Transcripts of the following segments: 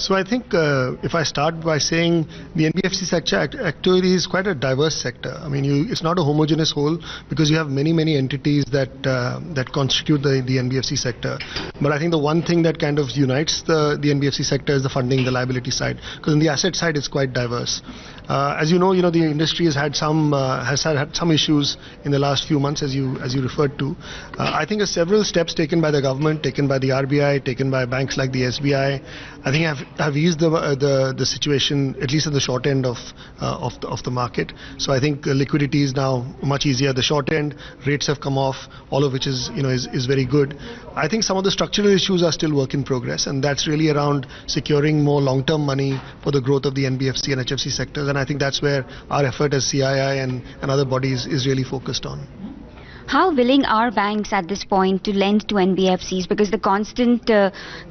So I think if I start by saying the NBFC sector actually is quite a diverse sector. I mean, it's not a homogeneous whole because you have many entities that constitute the NBFC sector. But I think the one thing that kind of unites the NBFC sector is the funding, the liability side. Because on the asset side, it's quite diverse. As you know, the industry has had some issues in the last few months, as you referred to. I think several steps taken by the government, taken by the RBI, taken by banks like the SBI, I think have eased the situation, at least at the short end of the market. So I think liquidity is now much easier. The short end rates have come off, all of which is very good. I think some of the structural issues are still work in progress, and that's really around securing more long-term money for the growth of the NBFC and HFC sectors. And I think that's where our effort as CII and other bodies is really focused on. How willing are banks at this point to lend to NBFCs? Because the constant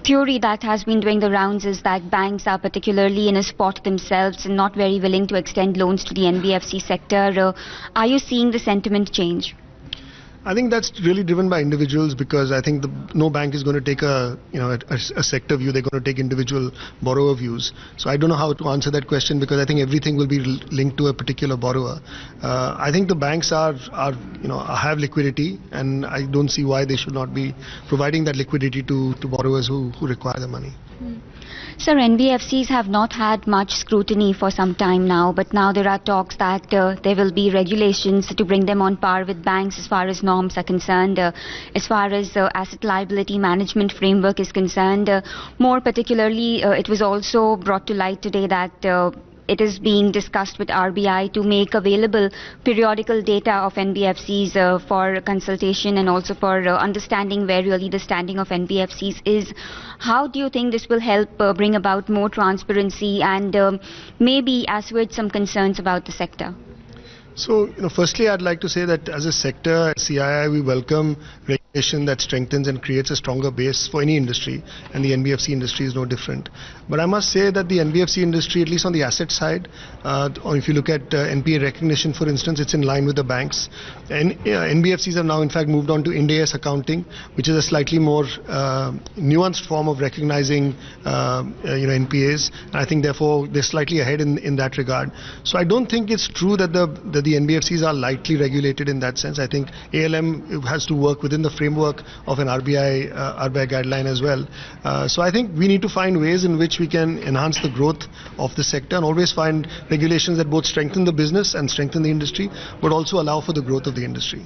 theory that has been doing the rounds is that banks are particularly in a spot themselves and not very willing to extend loans to the NBFC sector. Are you seeing the sentiment change? I think that's really driven by individuals, because I think no bank is going to take a sector view. They're going to take individual borrower views. So I don't know how to answer that question, because I think everything will be linked to a particular borrower. I think the banks have liquidity, and I don't see why they should not be providing that liquidity to borrowers who require the money. Sir, NBFCs have not had much scrutiny for some time now, but now there are talks that there will be regulations to bring them on par with banks as far as norms are concerned, as far as asset liability management framework is concerned. More particularly, it was also brought to light today that it is being discussed with RBI to make available periodical data of NBFCs for consultation and also for understanding where really the standing of NBFCs is. How do you think this will help bring about more transparency and maybe assuage some concerns about the sector? So, firstly, I'd like to say that as a sector, at CII, we welcome regulation that strengthens and creates a stronger base for any industry, and the NBFC industry is no different. But I must say that the NBFC industry, at least on the asset side, or if you look at NPA recognition, for instance, it's in line with the banks. And NBFCs have now, in fact, moved on to Ind AS accounting, which is a slightly more nuanced form of recognizing NPAs. And I think, therefore, they're slightly ahead in that regard. So I don't think it's true that the NBFCs are lightly regulated in that sense. I think ALM has to work within the framework of an RBI guideline as well. So I think we need to find ways in which we can enhance the growth of the sector and always find regulations that both strengthen the business and strengthen the industry, but also allow for the growth of the industry.